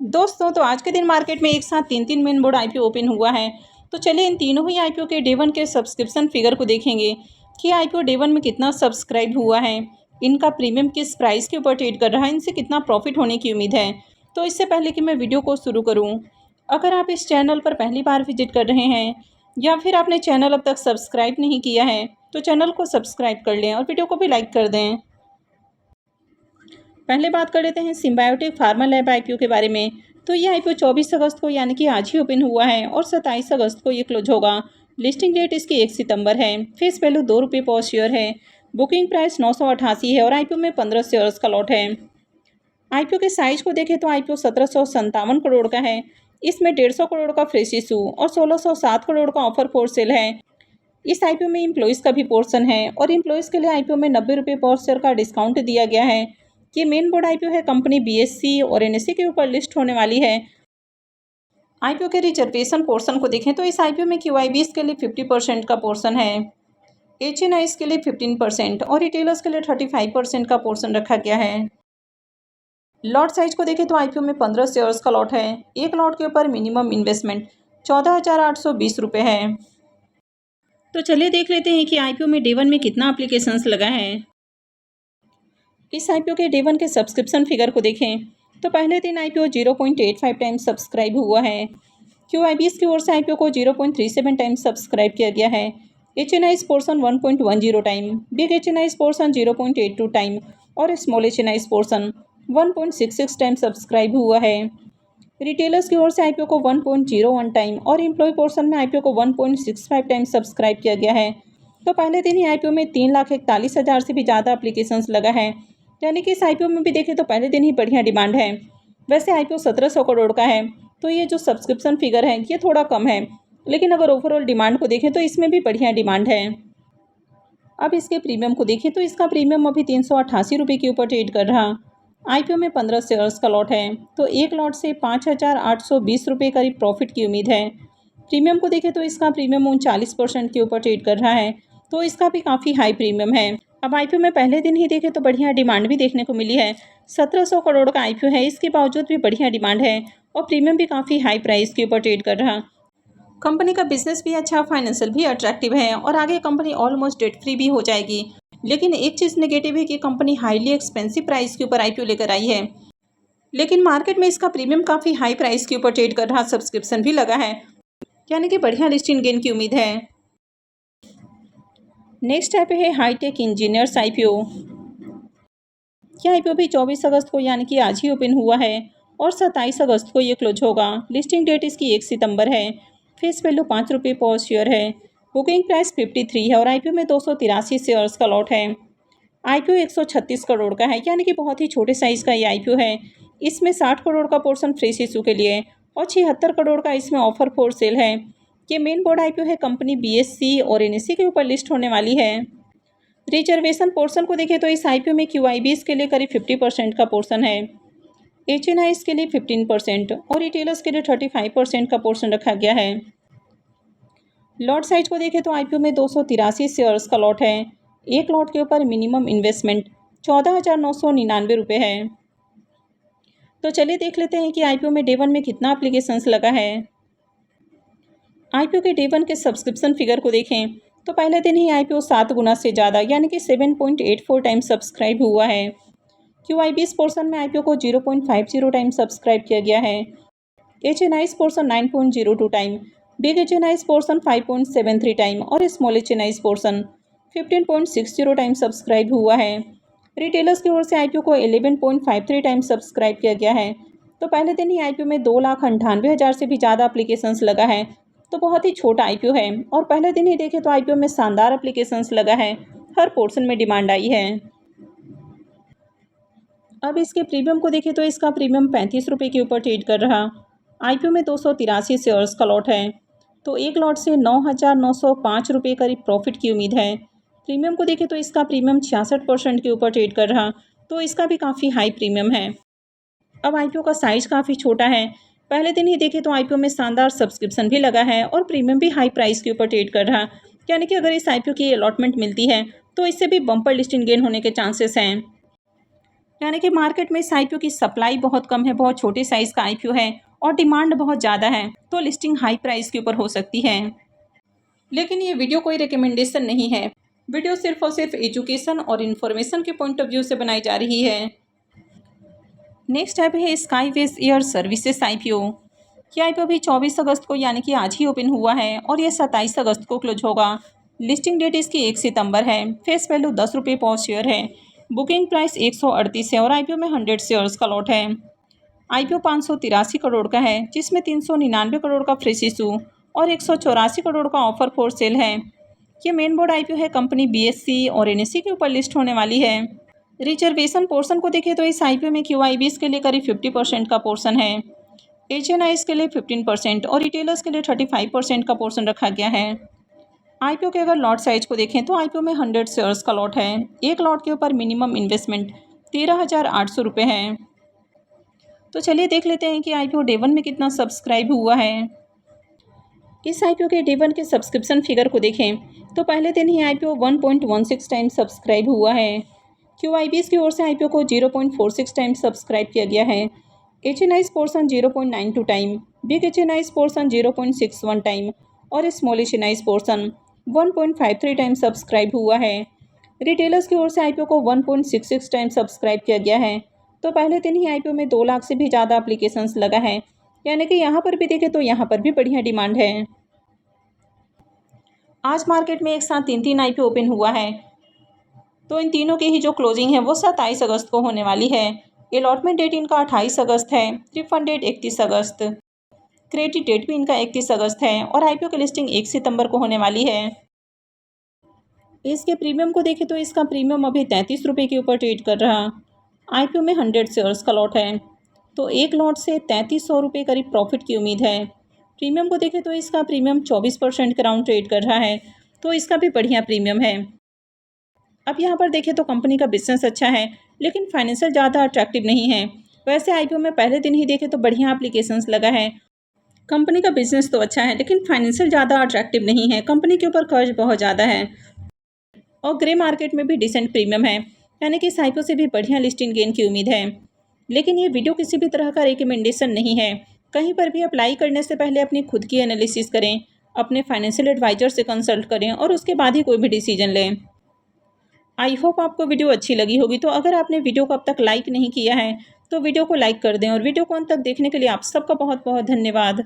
दोस्तों तो आज के दिन मार्केट में एक साथ तीन मेन बोर्ड आईपीओ ओपन हुआ है। तो चलिए इन तीनों ही आईपीओ के डे वन के सब्सक्रिप्शन फिगर को देखेंगे कि आईपीओ डे वन में कितना सब्सक्राइब हुआ है, इनका प्रीमियम किस प्राइस के ऊपर ट्रेड कर रहा है, इनसे कितना प्रॉफिट होने की उम्मीद है। तो इससे पहले कि मैं वीडियो को शुरू करूँ, अगर आप इस चैनल पर पहली बार विजिट कर रहे हैं या फिर आपने चैनल अब तक सब्सक्राइब नहीं किया है तो चैनल को सब्सक्राइब कर लें और वीडियो को भी लाइक कर दें। पहले बात कर लेते हैं सिम्बायोटिक फार्मा लैब आईपीओ के बारे में। तो ये आईपीओ 24 अगस्त को यानी कि आज ही ओपन हुआ है और 27 अगस्त को ये क्लोज होगा। लिस्टिंग डेट इसकी 1 सितंबर है। फेस वैल्यू 2 रुपये पर शेयर है। बुकिंग प्राइस 988 है और आईपीओ में 15 शेयर्स का लॉट है। आईपीओ के साइज को देखें तो आईपीओ 1757 करोड़ का है। इसमें 150 करोड़ का फ्रेश इशू और 1607 करोड़ का ऑफर फॉर सेल है। इस आईपीओ में इम्प्लॉइज़ का भी पोर्शन है और इम्प्लॉइज़ के लिए आईपीओ में 90 रुपये पर शेयर का डिस्काउंट दिया गया है। ये मेन बोर्ड आईपीओ है, कंपनी बीएससी और एनएससी के ऊपर लिस्ट होने वाली है। आईपीओ के रिजर्वेशन पोर्शन को देखें तो इस आईपीओ में क्यूआईबीज के लिए 50% का पोर्शन है, एचएनआईज के लिए 15% और रिटेलर्स के लिए 35% का पोर्शन रखा गया है। लॉट साइज को देखें तो आईपीओ में 15 शेयर्स का लॉट है। एक लॉट के ऊपर मिनिमम इन्वेस्टमेंट 14,820 रुपये है। तो चलिए देख लेते हैं कि आईपीओ में डे वन में कितना एप्लीकेशंस लगा है। इस आईपीओ के डे वन के सब्सक्रिप्शन फिगर को देखें तो पहले दिन आईपीओ 0.85 टाइम्स सब्सक्राइब हुआ है। क्यूआईबीज की ओर से आईपीओ को 0.37 टाइम्स सब्सक्राइब किया गया है। HNIs portion 1.10 time, big HNIs portion 0.82 time और small HNIs portion 1.66 time subscribe हुआ है। रिटेलर्स की ओर से आईपीओ को 1.01 टाइम और एम्प्लॉय पोर्शन में आईपीओ को 1.65 टाइम सब्सक्राइब किया गया है। तो पहले दिन ही आईपीओ में 3,41,000 से भी ज़्यादा एप्लीकेशंस लगा है, यानी कि इस आईपीओ में भी देखें तो पहले दिन ही बढ़िया डिमांड है। वैसे आईपीओ 1700 करोड़ का है तो ये जो सब्सक्रिप्शन फिगर है ये थोड़ा कम है, लेकिन अगर ओवरऑल डिमांड को देखें तो इसमें भी बढ़िया डिमांड है। अब इसके प्रीमियम को देखें तो इसका प्रीमियम अभी 388 रुपये के ऊपर ट्रेड कर रहा। आईपीओ में 15 शेयर्स का लॉट है तो एक लॉट से 5,820 रुपये करीब प्रॉफिट की उम्मीद है। प्रीमियम को देखें तो इसका प्रीमियम 39% के ऊपर ट्रेड कर रहा है, तो इसका भी काफ़ी हाई प्रीमियम है। अब आईपीओ में पहले दिन ही देखें तो बढ़िया डिमांड भी देखने को मिली है। 1700 करोड़ का आईपीओ है, इसके बावजूद भी बढ़िया डिमांड है और प्रीमियम भी काफ़ी हाई प्राइस के ऊपर ट्रेड कर रहा। कंपनी का बिजनेस भी अच्छा, फाइनेंशियल भी अट्रैक्टिव है और आगे कंपनी ऑलमोस्ट डेट फ्री भी हो जाएगी। लेकिन एक चीज़ नेगेटिव है कि कंपनी हाईली एक्सपेंसिव प्राइस के ऊपर आईपीओ लेकर आई है, लेकिन मार्केट में इसका प्रीमियम काफ़ी हाई प्राइस के ऊपर ट्रेड कर रहा, सब्सक्रिप्शन भी लगा है, यानी कि बढ़िया लिस्टिंग गेन की उम्मीद है। नेक्स्ट आईपीओ है हाईटेक इंजीनियर्स आईपीओ। यह आईपीओ भी 24 अगस्त को यानी कि आज ही ओपन हुआ है और 27 अगस्त को ये क्लोज होगा। लिस्टिंग डेट इसकी 1 सितंबर है। फेस वैल्यू 5 रुपये पर शेयर है। बुकिंग प्राइस 53 है और आईपीओ में 283 शेयर्स का लॉट है। आईपीओ 136 करोड़ का है, यानी कि बहुत ही छोटे साइज़ का ये आईपीओ है। इसमें 60 करोड़ का पोर्शन फ्रेश इशू के लिए और 76 करोड़ का इसमें ऑफर फॉर सेल है। ये मेन बोर्ड आईपीओ है, कंपनी बीएससी और एनएससी के ऊपर लिस्ट होने वाली है। रिजर्वेशन पोर्शन को देखें तो इस आईपीओ में क्यूआईबीज के लिए करीब 50% का पोर्शन है, एचएनआईज के लिए 15% और रिटेलर्स के लिए 35% का पोर्शन रखा गया है। लॉट साइज को देखें तो आईपीओ में 283 शेयर्स का लॉट है। एक लॉट के ऊपर मिनिमम इन्वेस्टमेंट 14,999 रुपये है। तो चलिए देख लेते हैं कि आईपीओ में डे वन में कितना एप्लीकेशंस लगा है। आईपीओ के डे वन के सब्सक्रिप्शन फिगर को देखें तो पहले दिन ही आईपीओ 7 गुना से ज़्यादा यानी कि 7.84 टाइम सब्सक्राइब हुआ है। क्यूआईबीज पोर्शन में आईपीओ को 0.50 टाइम सब्सक्राइब किया गया है। HNIs portion 9.02 time, big HNIs portion 5.73 time और small HNIs portion 15.60 time subscribe हुआ है। रिटेलर्स की ओर से आईपीओ को 11.53 टाइम सब्सक्राइब किया गया है। तो पहले दिन ही आईपीओ में 2,98,000 से भी ज़्यादा एप्लीकेशंस लगा है, तो बहुत ही छोटा आईपीओ है और पहले दिन ही देखें तो आईपीओ में शानदार एप्लीकेशंस लगा है, हर पोर्शन में डिमांड आई है। अब इसके प्रीमियम को देखें तो इसका प्रीमियम 35 रुपये के ऊपर ट्रेड कर रहा। आईपीओ में 283 शेयर्स का लॉट है तो एक लॉट से 9,905 रुपये करीब प्रॉफिट की उम्मीद है। प्रीमियम को देखें तो इसका प्रीमियम 66% के ऊपर ट्रेड कर रहा, तो इसका भी काफ़ी हाई प्रीमियम है। अब आईपीओ का साइज़ काफ़ी छोटा है। पहले दिन ही देखें तो आईपीओ में शानदार सब्सक्रिप्शन भी लगा है और प्रीमियम भी हाई प्राइस के ऊपर ट्रेड कर रहा, यानी कि अगर इस आईपीओ की अलॉटमेंट मिलती है तो इससे भी बम्पर लिस्टिंग गेन होने के चांसेस हैं। यानी कि मार्केट में इस आईपीओ की सप्लाई बहुत कम है, बहुत छोटे साइज़ का आईपीओ है और डिमांड बहुत ज़्यादा है, तो लिस्टिंग हाई प्राइस के ऊपर हो सकती है। लेकिन ये वीडियो कोई रिकमेंडेशन नहीं है। वीडियो सिर्फ और सिर्फ एजुकेशन और इन्फॉर्मेशन के पॉइंट ऑफ व्यू से बनाई जा रही है। नेक्स्ट ऐप है स्काईवेज एयर सर्विसेज आईपीओ। ये आईपीओ भी 24 अगस्त को यानी कि आज ही ओपन हुआ है और ये 27 अगस्त को क्लोज होगा। लिस्टिंग डेट इसकी 1 सितंबर है। फेस वैल्यू 10 रुपये पर शेयर है। बुकिंग प्राइस 138 है और आईपीओ में 100 शेयर्स का लॉट है। आईपीओ 583 करोड़ का है, जिसमें 399 करोड़ का फ्रेश इशू और 184 करोड़ का ऑफर फॉर सेल है। ये मेन बोर्ड आईपीओ है, कंपनी बीएससी और एनएससी के ऊपर लिस्ट होने वाली है। रिजर्वेशन पोर्शन को देखें तो इस आईपीओ में क्यूआईबीज के लिए करीब 50% का पोर्शन है, एचएनआईज के लिए 15% और रिटेलर्स के लिए 35% का पोर्शन रखा गया है। आईपीओ के अगर लॉट साइज को देखें तो आईपीओ में 100 शेयर्स का लॉट है। एक लॉट के ऊपर मिनिमम इन्वेस्टमेंट 13,800 रुपये है। तो चलिए देख लेते हैं कि आईपीओ डे 1 में कितना सब्सक्राइब हुआ है। इस आईपीओ के डे 1 के सब्सक्रिप्शन फिगर को देखें तो पहले दिन ही आईपीओ 1.16 टाइम सब्सक्राइब हुआ है। क्यूआईबीज की ओर से आईपीओ को 0.46 टाइम सब्सक्राइब किया गया है। HNIs portion 0.92 time, big HNIs portion 0.61 time और small HNIs portion 1.53 time subscribe हुआ है। रिटेलर्स की ओर से आईपीओ को 1.66 टाइम सब्सक्राइब किया गया है। तो पहले दिन ही आईपीओ में 2 लाख से भी ज़्यादा एप्लीकेशंस लगा है, यानी कि यहाँ पर भी देखें तो यहाँ पर भी बढ़िया डिमांड है। आज मार्केट में एक साथ 3 आईपीओ ओपन हुआ है, तो इन तीनों की ही जो क्लोजिंग है वो 27 अगस्त को होने वाली है। अलॉटमेंट डेट इनका 28 अगस्त है, रिफंड डेट 31 अगस्त, क्रेडिट डेट भी इनका 31 अगस्त है और आईपीओ की लिस्टिंग 1 सितंबर को होने वाली है। इसके प्रीमियम को देखें तो इसका प्रीमियम अभी 33 रुपये के ऊपर ट्रेड कर रहा। आईपीओ में 100 शेयर्स का लॉट है, तो एक लॉट से 3300 रुपये करीब प्रॉफिट की उम्मीद है। प्रीमियम को देखें तो इसका प्रीमियम 24% के राउंड ट्रेड कर रहा है, तो इसका भी बढ़िया प्रीमियम है। अब यहाँ पर देखें तो कंपनी का बिजनेस अच्छा है, लेकिन फाइनेंशियल ज़्यादा अट्रैक्टिव नहीं है। वैसे आईपीओ में पहले दिन ही देखें तो बढ़िया एप्लीकेशंस लगा है। कंपनी का बिजनेस तो अच्छा है, लेकिन फाइनेंशियल ज़्यादा अट्रैक्टिव नहीं है। कंपनी के ऊपर कर्ज बहुत ज़्यादा है और ग्रे मार्केट में भी डिसेंट प्रीमियम है, यानी कि इस आईपीओ से भी बढ़िया लिस्टिंग गेन की उम्मीद है। लेकिन ये वीडियो किसी भी तरह का रिकमेंडेशन नहीं है। कहीं पर भी अप्लाई करने से पहले अपनी खुद की एनालिसिस करें, अपने फाइनेंशियल एडवाइजर से कंसल्ट करें और उसके बाद ही कोई भी डिसीजन लें। आई होप आपको वीडियो अच्छी लगी होगी। तो अगर आपने वीडियो को अब तक लाइक नहीं किया है तो वीडियो को लाइक कर दें और वीडियो को अंत तक देखने के लिए आप सबका बहुत बहुत धन्यवाद।